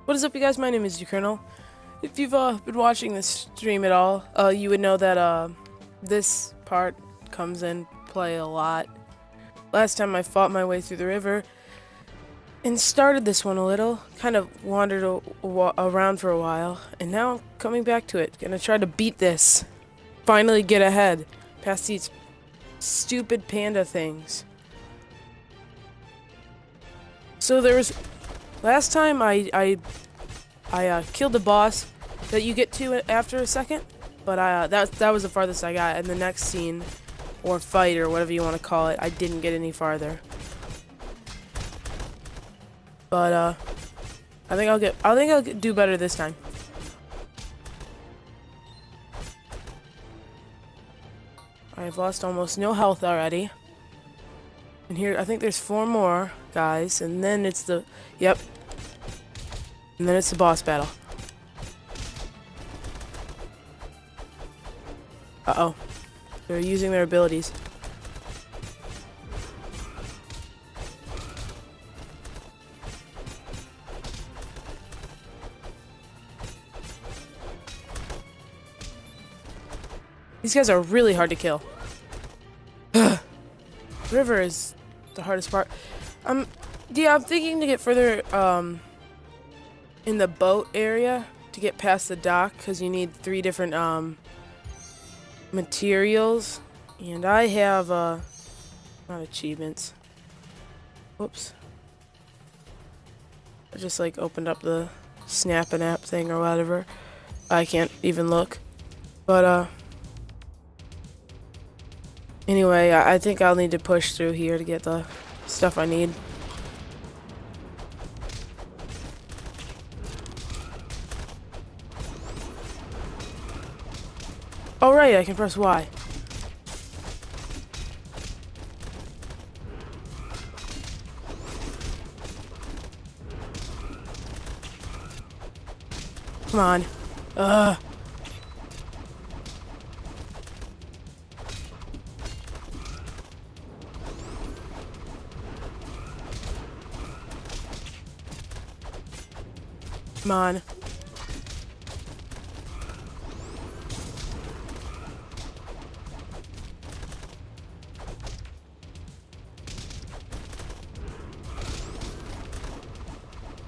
What is up, you guys? My name is Colonel. If you've been watching this stream at all, you would know that this part comes in play a lot. Last time I fought my way through the river and started this one a little, kind of wandered around for a while, and now I'm coming back to it. Gonna try to beat this. Finally get ahead past these stupid panda things. So there was last time I killed the boss that you get to after a second, but that was the farthest I got. And the next scene, or fight, or whatever you want to call it, I didn't get any farther. But I think I'll do better this time. I've lost almost no health already. And here, I think there's 4 more guys, and then it's the and then it's the boss battle. Uh-oh. They're using their abilities. These guys are really hard to kill. River is the hardest part. Yeah, I'm thinking to get further, in the boat area to get past the dock, because you need 3 different materials, and I have not achievements. Whoops. I just like opened up the snapping app thing or whatever. I can't even look. But anyway, I think I'll need to push through here to get the stuff I need. Oh right, I can press Y. Come on. Come on.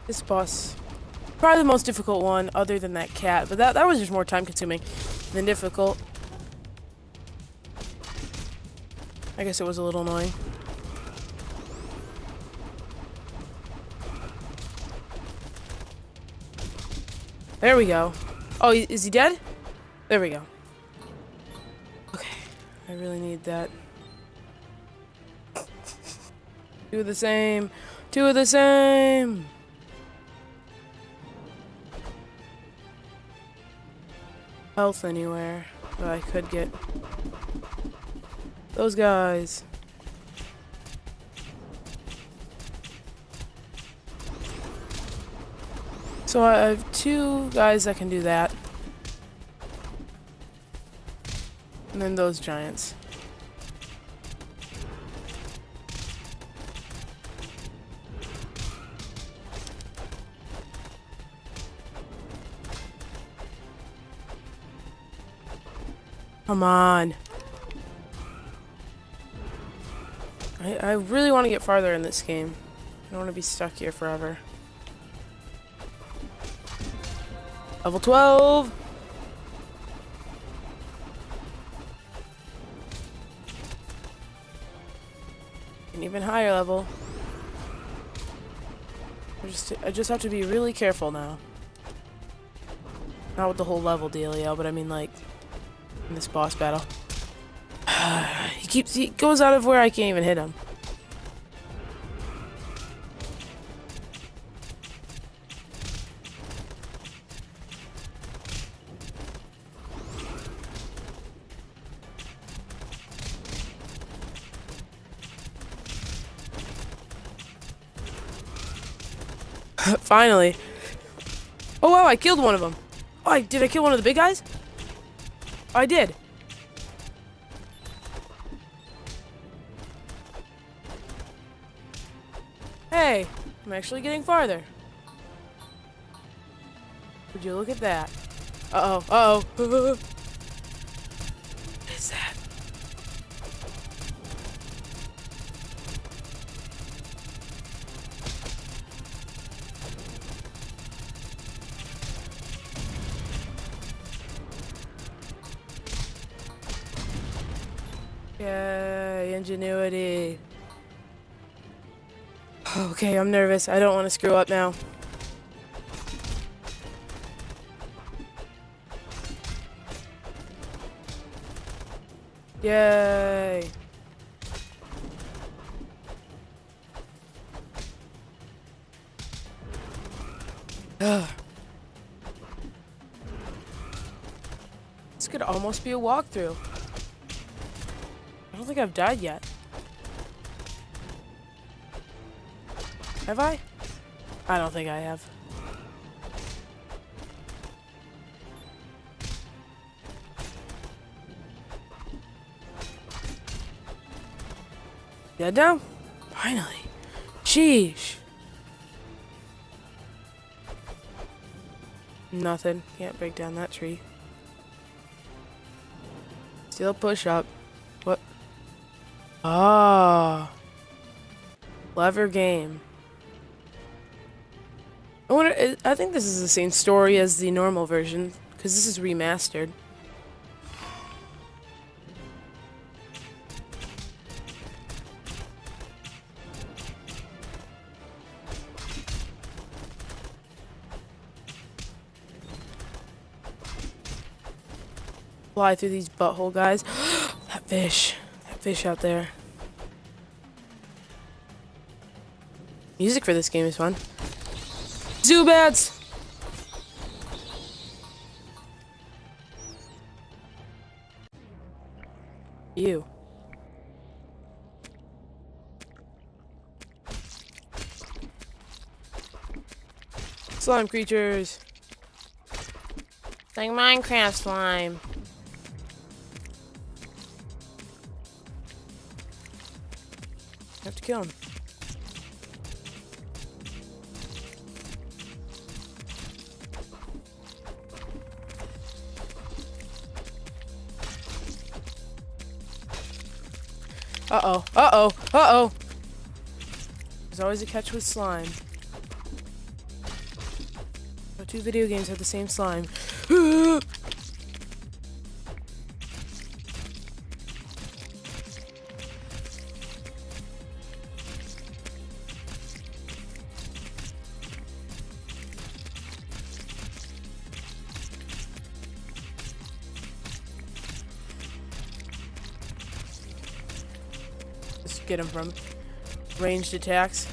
This boss, probably the most difficult one, other than that cat. But that was just more time consuming than difficult. I guess it was a little annoying. There we go. Oh, is he dead? There we go. Okay, I really need that. 2 of the same. 2 of the same. Health anywhere that I could get. Those guys. So I have 2 guys that can do that. And then those giants. Come on. I really want to get farther in this game. I don't want to be stuck here forever. Level 12! An even higher level. I just have to be really careful now. Not with the whole level dealio, but I mean like in this boss battle. He goes out of where I can't even hit him. Finally. Oh wow, I killed one of them. Oh, did I kill one of the big guys? Oh, I did. Hey, I'm actually getting farther. Would you look at that? Uh-oh, uh-oh. What is that? Yay, ingenuity. Okay, I'm nervous. I don't want to screw up now. Yay. Ugh. This could almost be a walkthrough. I don't think I've died yet. Have I? I don't think I have. Dead now? Finally. Sheesh. Nothing. Can't break down that tree. Still push up. What? Ah. Clever game. I think this is the same story as the normal version, because this is remastered. Fly through these butthole guys. That fish. That fish out there. Music for this game is fun. Zubats! You. Slime creatures. Like Minecraft slime. Have to kill him. Uh-oh. Uh-oh. Uh-oh. There's always a catch with slime. No two video games have the same slime. Get him from ranged attacks.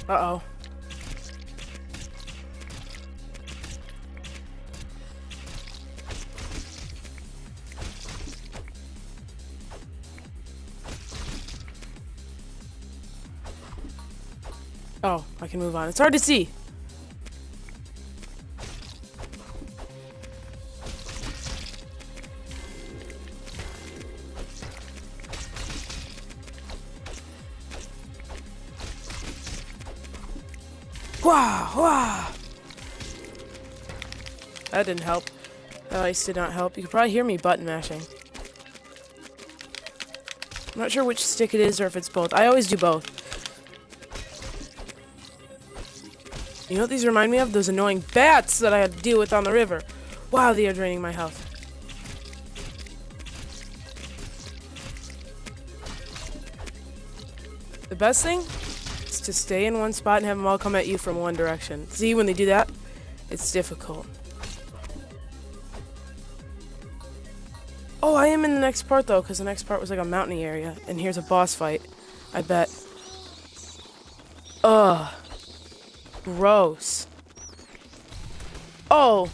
Uh-oh. Oh, I can move on. It's hard to see. Wah, wah. That didn't help. That ice did not help. You could probably hear me button mashing. I'm not sure which stick it is or if it's both. I always do both. You know what these remind me of? Those annoying bats that I had to deal with on the river. Wow, they are draining my health. The best thing? To stay in one spot and have them all come at you from one direction. See, when they do that, it's difficult. Oh, I am in the next part though, because the next part was like a mountainy area, and here's a boss fight. I bet. Ugh. Gross. Oh,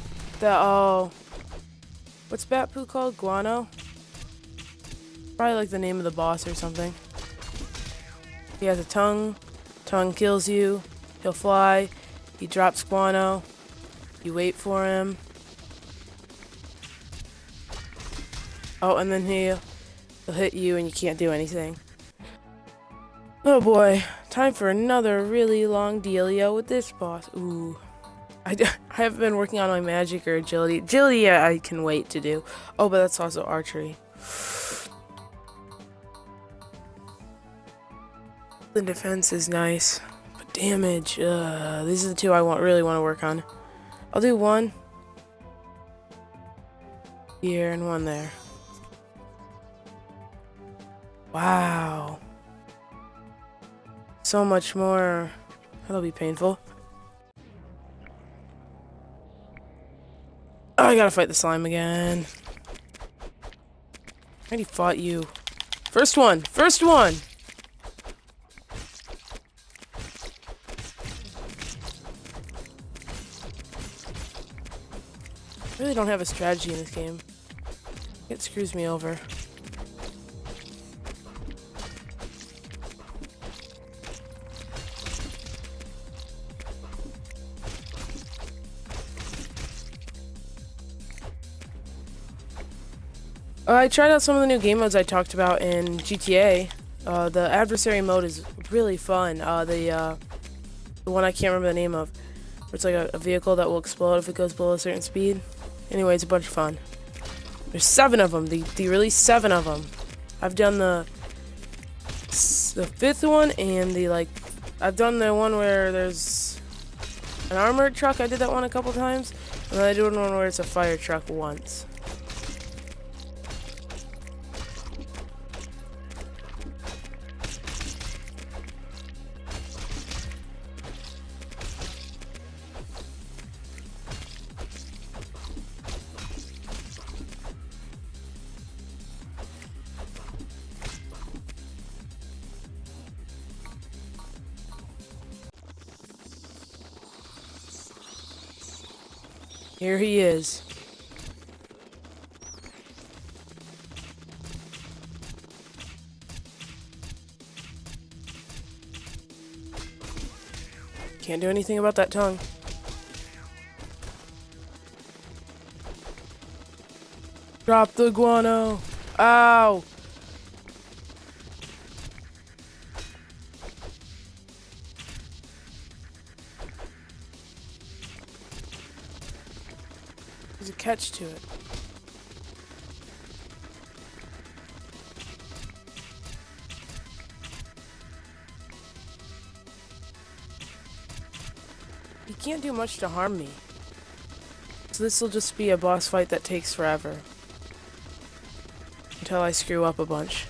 what's bat poo called? Guano? Probably like the name of the boss or something. He has a tongue. Tongue kills you. He'll fly. He drops guano. You wait for him. Oh, and then he'll hit you and you can't do anything. Oh boy. Time for another really long dealio with this boss. Ooh. I have been working on my magic or agility. Agility, I can wait to do. Oh, but that's also archery. The defense is nice, but damage. These are the two I really want to work on. I'll do one here and one there. Wow. So much more. That'll be painful. Oh, I gotta fight the slime again. I already fought you. First one! First one! I really don't have a strategy in this game. It screws me over. I tried out some of the new game modes I talked about in GTA. The adversary mode is really fun. The one I can't remember the name of. It's like a vehicle that will explode if it goes below a certain speed. Anyway, it's a bunch of fun. There's 7 of them. They released 7 of them. I've done the 5th one and I've done the one where there's an armored truck. I did that one a couple times. And then I did one where it's a fire truck once. Here he is. Can't do anything about that tongue. Drop the guano. Ow! There's a catch to it. You can't do much to harm me. So this will just be a boss fight that takes forever. Until I screw up a bunch.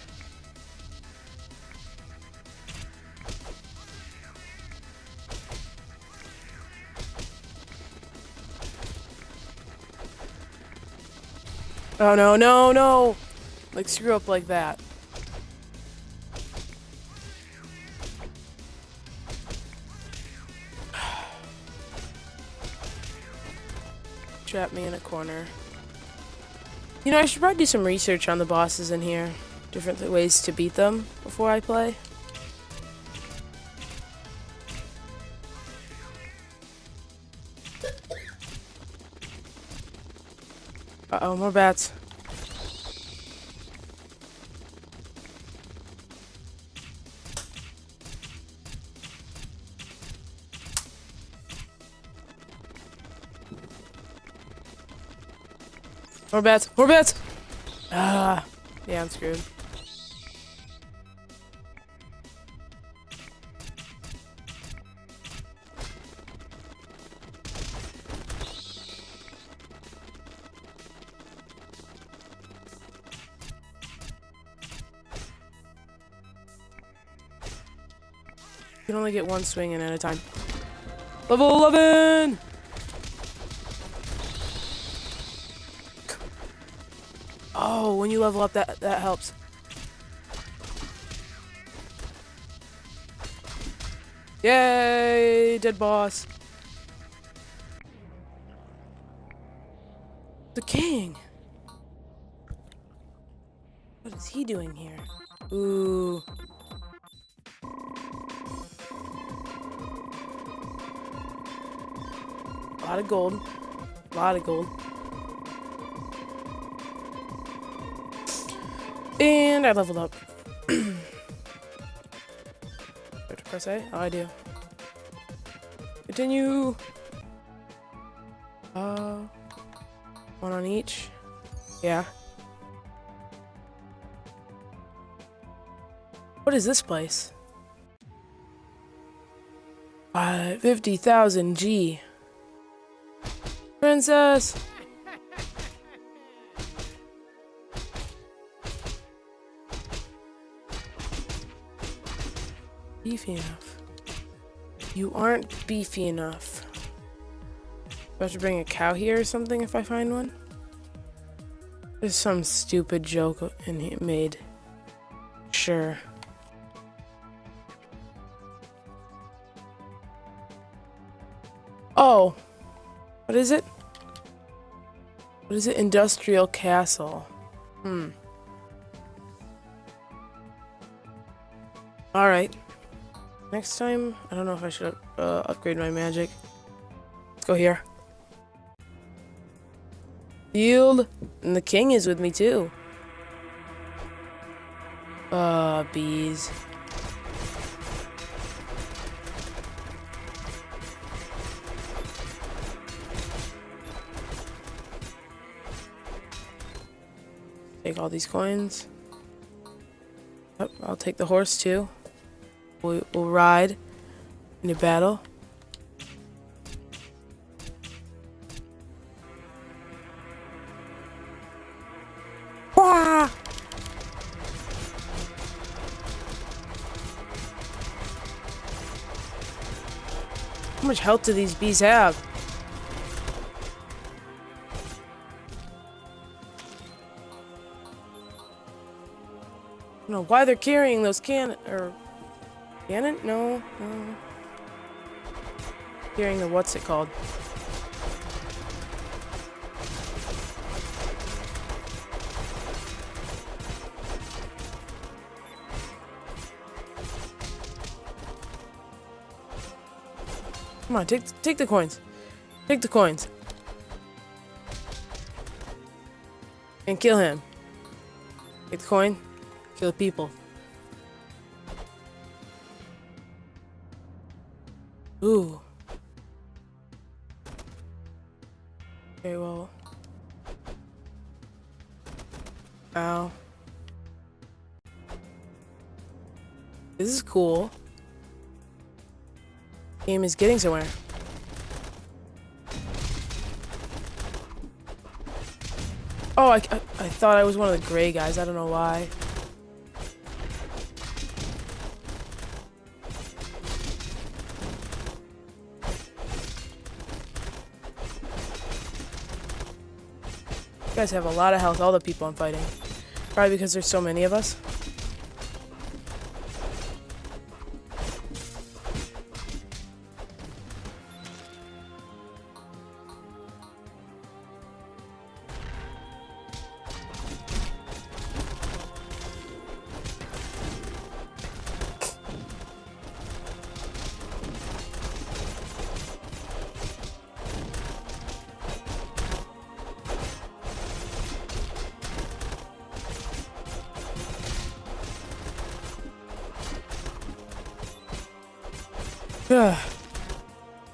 Oh no, no, no! Like, screw up like that. Trap me in a corner. You know, I should probably do some research on the bosses in here. Different ways to beat them before I play. Uh-oh, more bats. More bats! More bats! Ah, yeah, I'm screwed. You can only get one swing in at a time. Level 11! Oh, when you level up, that helps. Yay! Dead boss. The king! What is he doing here? Ooh. A lot of gold. A lot of gold. And I leveled up. Do I have to press A? Oh, I do. Continue. One on each. Yeah. What is this place? 50,000 G. Princess! Beefy enough. You aren't beefy enough. Do I have to bring a cow here or something if I find one? There's some stupid joke in here made. Sure. Oh! What is it? What is it? Industrial Castle. Alright. Next time, I don't know if I should upgrade my magic. Let's go here. Field! And the king is with me too. Bees. Take all these coins. Yep, I'll take the horse too. We'll ride in a battle. Wah! How much health do these bees have? I don't know why they're carrying those cannon. No. Carrying the what's it called? Come on, take the coins. Take the coins. And kill him. Take the coin. Kill the people. Ooh. Okay, well. Ow. This is cool. Game is getting somewhere. Oh, I thought I was one of the gray guys. I don't know why. You guys have a lot of health, all the people I'm fighting. Probably because there's so many of us.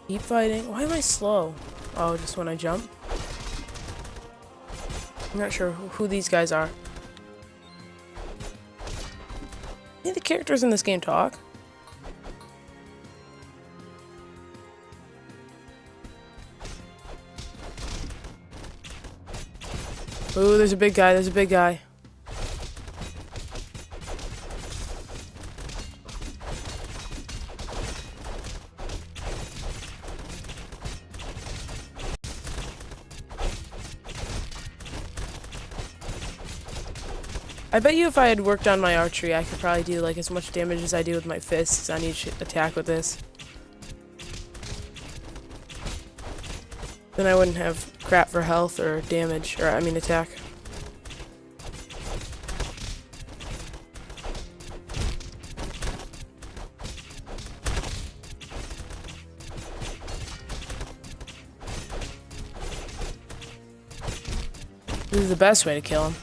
Keep fighting. Why am I slow? Oh, just when I jump? I'm not sure who these guys are. Any of the characters in this game talk? Ooh, there's a big guy. There's a big guy. I bet you if I had worked on my archery, I could probably do like as much damage as I do with my fists on each attack with this. Then I wouldn't have crap for health or damage, or I mean attack. This is the best way to kill him.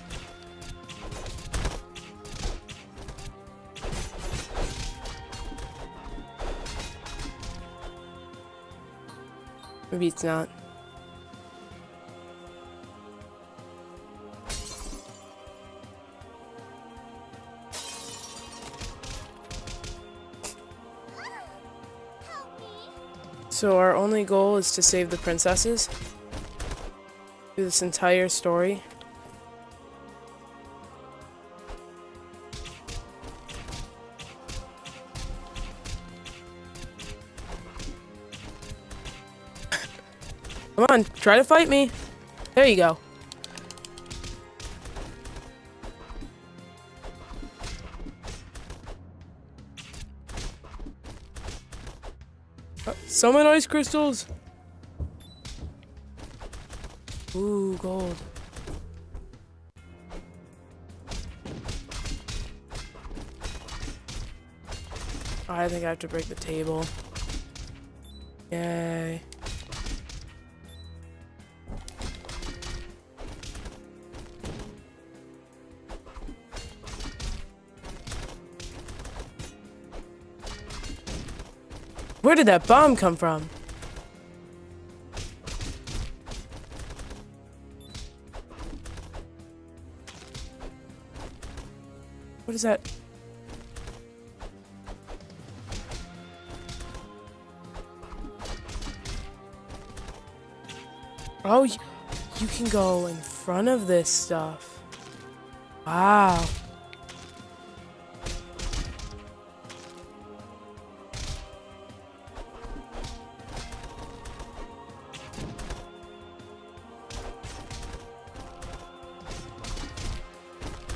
Maybe it's not. So our only goal is to save the princesses through this entire story. Come on, try to fight me. There you go. Summon ice crystals. Ooh, gold. Oh, I think I have to break the table. Yay. Where did that bomb come from? What is that? Oh, you can go in front of this stuff. Wow.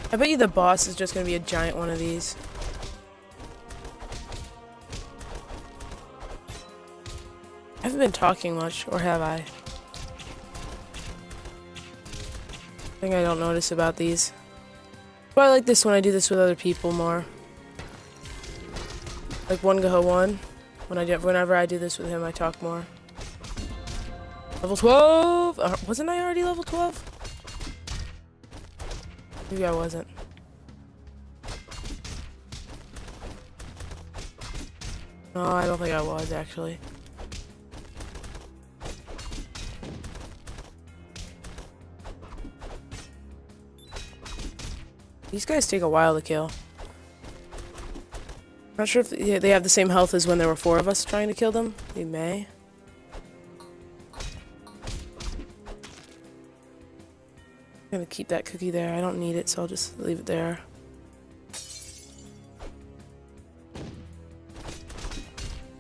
I bet you the boss is just gonna be a giant one of these. I haven't been talking much, or have I? Thing I don't notice about these. But I like this when I do this with other people more. Like One Go One. Whenever I do this with him, I talk more. Level 12! Wasn't I already level 12? Maybe I wasn't. No, I don't think I was, actually. These guys take a while to kill. Not sure if they have the same health as when there were 4 of us trying to kill them. They may. I'm gonna keep that cookie there. I don't need it, so I'll just leave it there.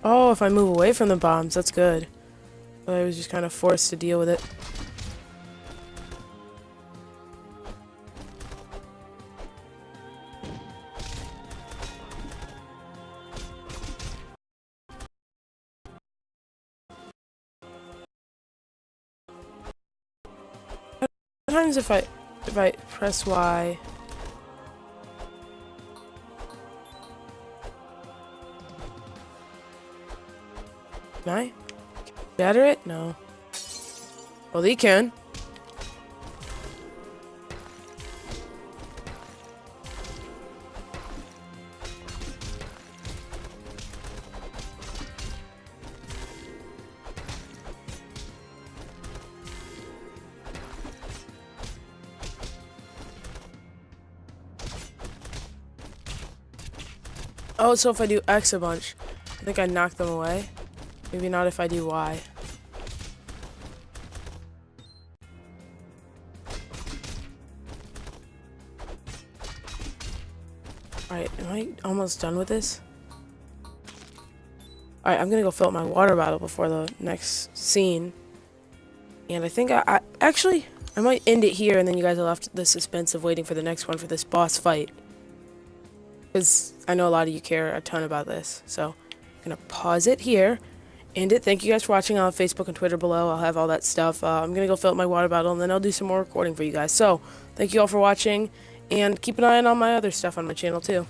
Oh, if I move away from the bombs, that's good. But I was just kind of forced to deal with it. Sometimes if I press Y, can I shatter it? No. Well, he can. Oh, so if I do X a bunch, I think I knock them away. Maybe not if I do Y. Alright, am I almost done with this? Alright, I'm gonna go fill up my water bottle before the next scene. And I think I actually, I might end it here and then you guys will have the suspense of waiting for the next one for this boss fight. Because I know a lot of you care a ton about this. So, I'm gonna pause it here. End it. Thank you guys for watching. I'll have Facebook and Twitter below. I'll have all that stuff. I'm gonna go fill up my water bottle and then I'll do some more recording for you guys. So, thank you all for watching. And keep an eye on all my other stuff on my channel too.